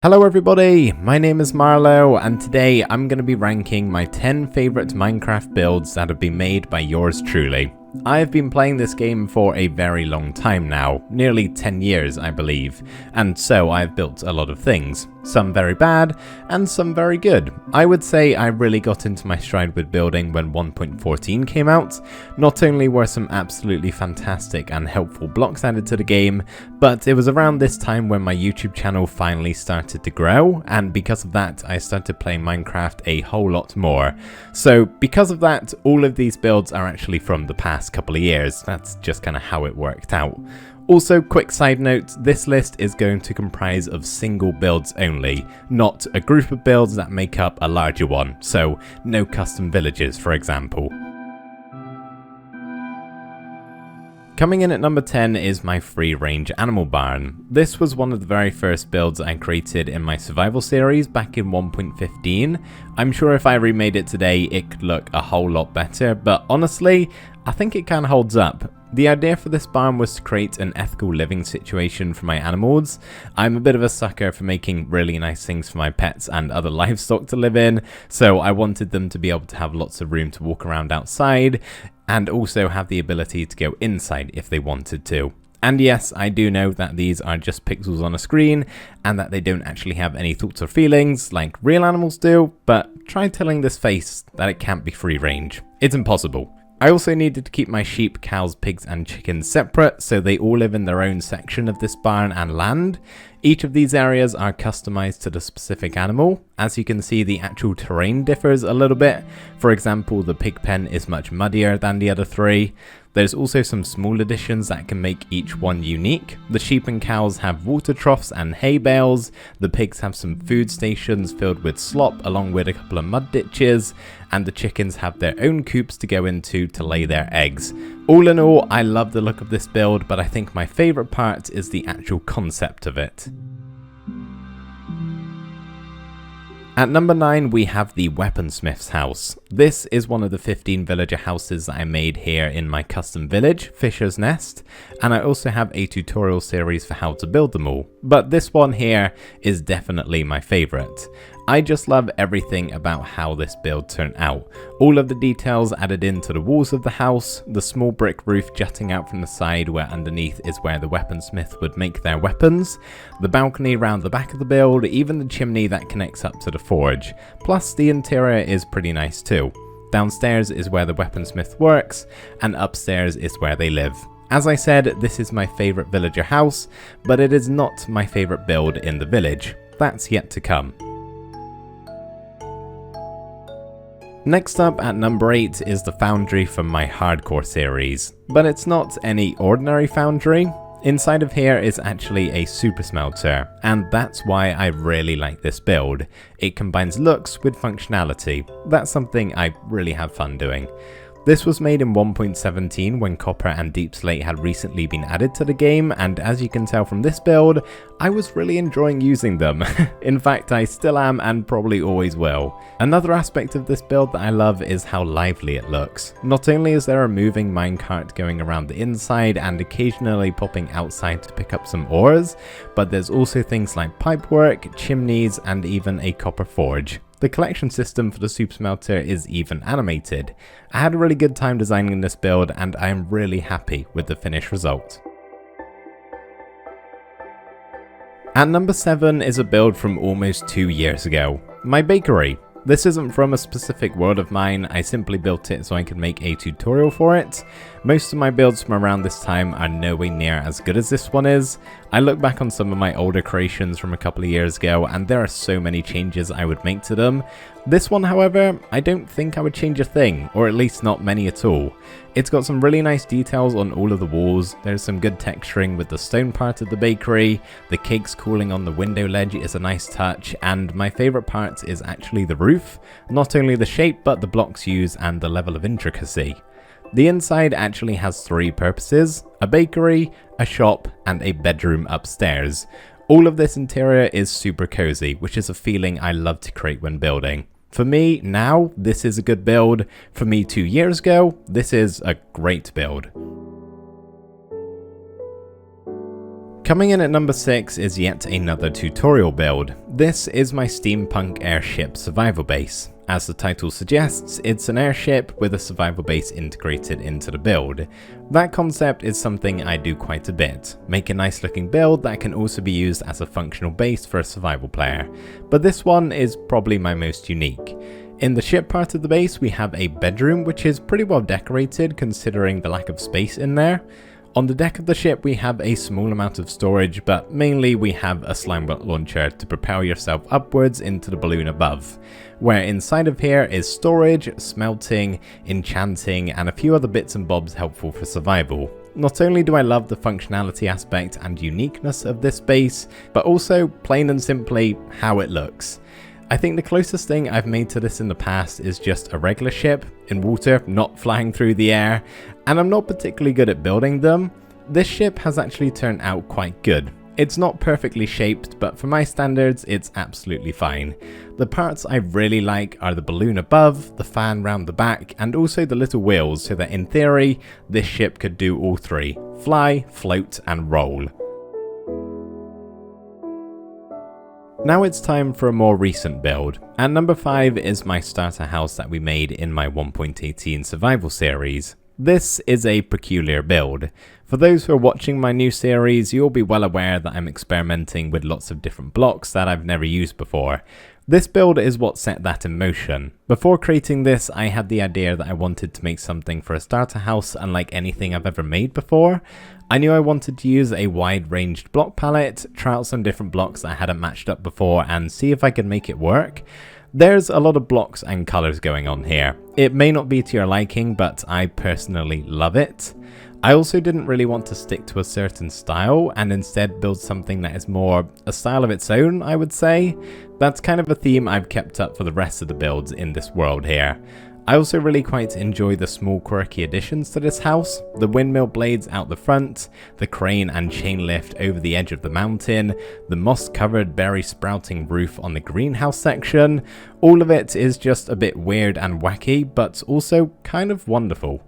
Hello everybody, my name is Marlo and today I'm going to be ranking my 10 favourite Minecraft builds that have been made by yours truly. I have been playing this game for a very long time now, nearly 10 years I believe, and so I've built a lot of things, some very bad and some very good. I would say I really got into my stride with building when 1.14 came out. Not only were some absolutely fantastic and helpful blocks added to the game, but it was around this time when my YouTube channel finally started to grow, and because of that I started playing Minecraft a whole lot more. So because of that, all of these builds are actually from the past couple of years. That's just kind of how it worked out. Also, quick side note, this list is going to comprise of single builds only, not a group of builds that make up a larger one, so no custom villages for example. Coming in at number 10 is my free range animal barn. This was one of the very first builds I created in my survival series back in 1.15. I'm sure if I remade it today it could look a whole lot better, but honestly I think it kind of holds up. The idea for this barn was to create an ethical living situation for my animals. I'm a bit of a sucker for making really nice things for my pets and other livestock to live in, so I wanted them to be able to have lots of room to walk around outside and also have the ability to go inside if they wanted to. And yes, I do know that these are just pixels on a screen and that they don't actually have any thoughts or feelings like real animals do, but try telling this face that it can't be free range. It's impossible. I also needed to keep my sheep, cows, pigs and chickens separate, so they all live in their own section of this barn and land. Each of these areas are customized to the specific animal. As you can see, the actual terrain differs a little bit. For example, the pig pen is much muddier than the other three. There's also some small additions that can make each one unique. The sheep and cows have water troughs and hay bales, the pigs have some food stations filled with slop along with a couple of mud ditches, and the chickens have their own coops to go into to lay their eggs. All in all, I love the look of this build, but I think my favourite part is the actual concept of it. At number 9 we have the Weaponsmith's house. This is one of the 15 villager houses that I made here in my custom village, Fisher's Nest, and I also have a tutorial series for how to build them all. But this one here is definitely my favourite. I just love everything about how this build turned out. All of the details added into the walls of the house, the small brick roof jutting out from the side where underneath is where the weaponsmith would make their weapons, the balcony around the back of the build, even the chimney that connects up to the forge. Plus the interior is pretty nice too. Downstairs is where the weaponsmith works, and upstairs is where they live. As I said, this is my favourite villager house, but it is not my favourite build in the village. That's yet to come. Next up at number 8 is the foundry from my hardcore series, but it's not any ordinary foundry. Inside of here is actually a super smelter, and that's why I really like this build. It combines looks with functionality. That's something I really have fun doing. This was made in 1.17 when copper and deep slate had recently been added to the game, and as you can tell from this build, I was really enjoying using them. In fact, I still am and probably always will. Another aspect of this build that I love is how lively it looks. Not only is there a moving minecart going around the inside and occasionally popping outside to pick up some ores, but there's also things like pipework, chimneys, and even a copper forge. The collection system for the super smelter is even animated. I had a really good time designing this build and I am really happy with the finished result. At number 7 is a build from almost 2 years ago, my bakery. This isn't from a specific world of mine, I simply built it so I could make a tutorial for it. Most of my builds from around this time are nowhere near as good as this one is. I look back on some of my older creations from a couple of years ago and there are so many changes I would make to them. This one, however, I don't think I would change a thing, or at least not many at all. It's got some really nice details on all of the walls, there's some good texturing with the stone part of the bakery, the cakes cooling on the window ledge is a nice touch, and my favourite part is actually the roof, not only the shape but the blocks used and the level of intricacy. The inside actually has 3 purposes: a bakery, a shop, and a bedroom upstairs. All of this interior is super cozy, which is a feeling I love to create when building. For me, now, this is a good build. For me 2 years ago, this is a great build. Coming in at number 6 is yet another tutorial build. This is my steampunk airship survival base. As the title suggests, it's an airship with a survival base integrated into the build. That concept is something I do quite a bit. Make a nice looking build that can also be used as a functional base for a survival player. But this one is probably my most unique. In the ship part of the base we have a bedroom which is pretty well decorated considering the lack of space in there. On the deck of the ship we have a small amount of storage, but mainly we have a slime bot launcher to propel yourself upwards into the balloon above, where inside of here is storage, smelting, enchanting, and a few other bits and bobs helpful for survival. Not only do I love the functionality aspect and uniqueness of this base, but also plain and simply how it looks. I think the closest thing I've made to this in the past is just a regular ship in water, not flying through the air, and I'm not particularly good at building them. This ship has actually turned out quite good. It's not perfectly shaped, but for my standards it's absolutely fine. The parts I really like are the balloon above, the fan round the back, and also the little wheels, so that in theory this ship could do all three: fly, float, and roll. Now it's time for a more recent build. At number 5 is my starter house that we made in my 1.18 survival series. This is a peculiar build. For those who are watching my new series, you'll be well aware that I'm experimenting with lots of different blocks that I've never used before. This build is what set that in motion. Before creating this, I had the idea that I wanted to make something for a starter house unlike anything I've ever made before. I knew I wanted to use a wide-ranged block palette, try out some different blocks that I hadn't matched up before, and see if I could make it work. There's a lot of blocks and colours going on here. It may not be to your liking, but I personally love it. I also didn't really want to stick to a certain style and instead build something that is more a style of its own, I would say. That's kind of a theme I've kept up for the rest of the builds in this world here. I also really quite enjoy the small quirky additions to this house: the windmill blades out the front, the crane and chain lift over the edge of the mountain, the moss covered berry sprouting roof on the greenhouse section. All of it is just a bit weird and wacky, but also kind of wonderful.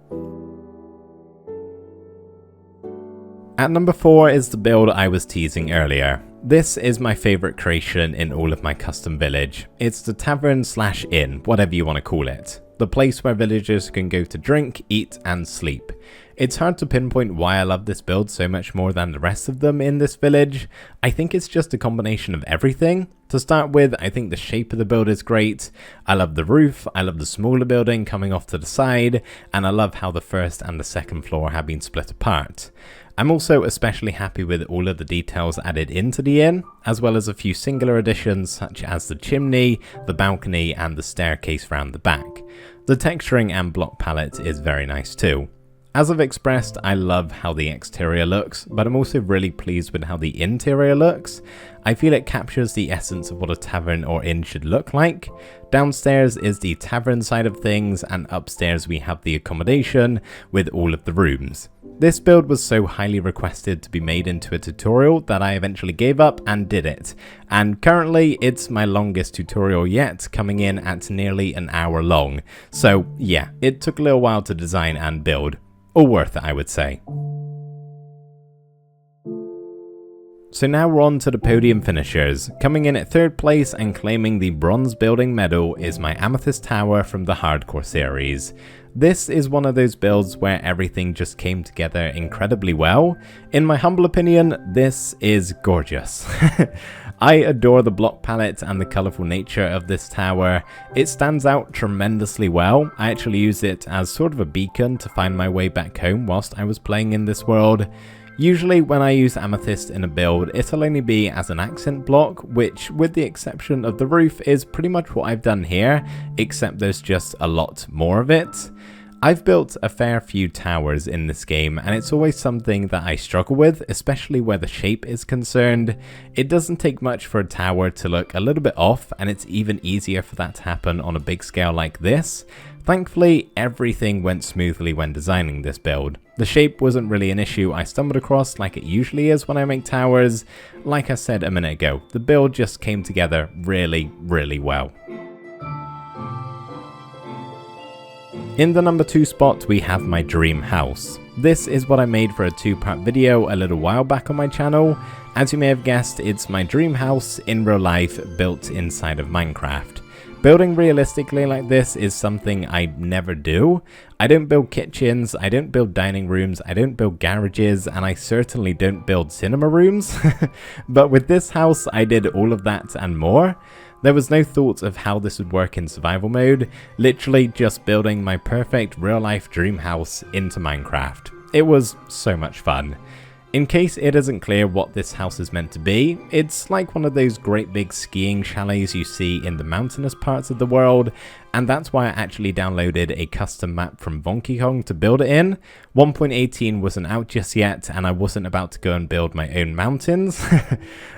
At number 4 is the build I was teasing earlier. This is my favourite creation in all of my custom village. It's the tavern/inn, whatever you want to call it. The place where villagers can go to drink, eat, and sleep. It's hard to pinpoint why I love this build so much more than the rest of them in this village. I think it's just a combination of everything. To start with, I think the shape of the build is great. I love the roof, I love the smaller building coming off to the side, and I love how the first and the second floor have been split apart. I'm also especially happy with all of the details added into the inn, as well as a few singular additions such as the chimney, the balcony, and the staircase round the back. The texturing and block palette is very nice too. As I've expressed, I love how the exterior looks, but I'm also really pleased with how the interior looks. I feel it captures the essence of what a tavern or inn should look like. Downstairs is the tavern side of things, and upstairs we have the accommodation with all of the rooms. This build was so highly requested to be made into a tutorial that I eventually gave up and did it. And currently it's my longest tutorial yet, coming in at nearly an hour long. So yeah, it took a little while to design and build. All worth it, I would say. So now we're on to the podium finishers. Coming in at 3rd place and claiming the bronze building medal is my Amethyst Tower from the Hardcore series. This is one of those builds where everything just came together incredibly well. In my humble opinion, this is gorgeous. I adore the block palette and the colourful nature of this tower. It stands out tremendously well. I actually use it as sort of a beacon to find my way back home whilst I was playing in this world. Usually when I use amethyst in a build, it'll only be as an accent block, which with the exception of the roof is pretty much what I've done here, except there's just a lot more of it. I've built a fair few towers in this game, and it's always something that I struggle with, especially where the shape is concerned. It doesn't take much for a tower to look a little bit off, and it's even easier for that to happen on a big scale like this. Thankfully, everything went smoothly when designing this build. The shape wasn't really an issue I stumbled across like it usually is when I make towers. Like I said a minute ago, the build just came together really, really well. In the number 2 spot we have my dream house. This is what I made for a 2-part video a little while back on my channel. As you may have guessed, it's my dream house in real life built inside of Minecraft. Building realistically like this is something I never do. I don't build kitchens, I don't build dining rooms, I don't build garages, and I certainly don't build cinema rooms. But with this house, I did all of that and more. There was no thought of how this would work in survival mode, literally just building my perfect real-life dream house into Minecraft. It was so much fun. In case it isn't clear what this house is meant to be, it's like one of those great big skiing chalets you see in the mountainous parts of the world, and that's why I actually downloaded a custom map from Donkey Kong to build it in. 1.18 wasn't out just yet, and I wasn't about to go and build my own mountains.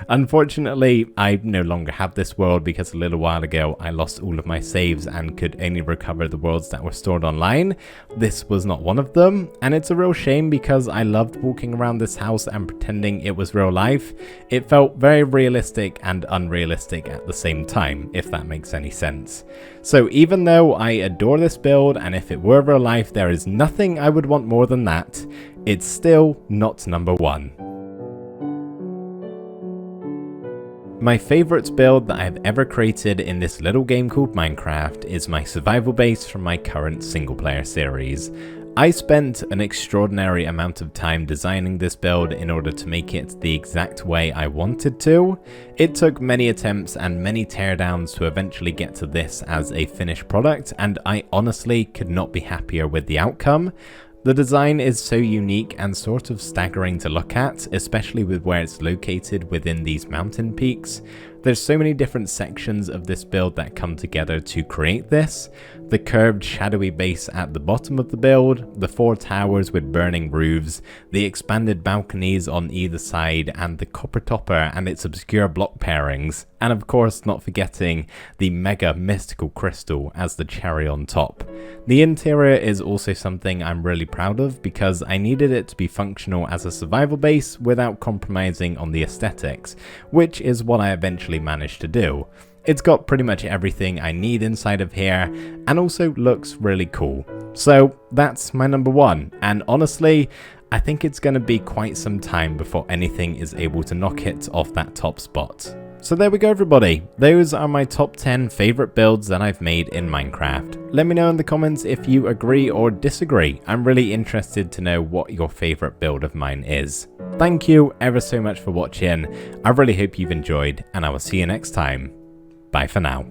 Unfortunately, I no longer have this world because a little while ago I lost all of my saves and could only recover the worlds that were stored online. This was not one of them, and it's a real shame because I loved walking around this house and pretending it was real life. It felt very realistic and unrealistic at the same time, if that makes any sense. So even though I adore this build, and if it were real life there is nothing I would want more than that, it's still not number one. My favourite build that I've ever created in this little game called Minecraft is my survival base from my current single player series. I spent an extraordinary amount of time designing this build in order to make it the exact way I wanted to. It took many attempts and many teardowns to eventually get to this as a finished product, and I honestly could not be happier with the outcome. The design is so unique and sort of staggering to look at, especially with where it's located within these mountain peaks. There's so many different sections of this build that come together to create this. The curved shadowy base at the bottom of the build, the 4 towers with burning roofs, the expanded balconies on either side, and the copper topper and its obscure block pairings, and of course not forgetting the mega mystical crystal as the cherry on top. The interior is also something I'm really proud of because I needed it to be functional as a survival base without compromising on the aesthetics, which is what I eventually managed to do. It's got pretty much everything I need inside of here, and also looks really cool. So that's my number one, and honestly, I think it's going to be quite some time before anything is able to knock it off that top spot. So there we go everybody, those are my top 10 favourite builds that I've made in Minecraft. Let me know in the comments if you agree or disagree. I'm really interested to know what your favourite build of mine is. Thank you ever so much for watching, I really hope you've enjoyed, and I will see you next time. Bye for now.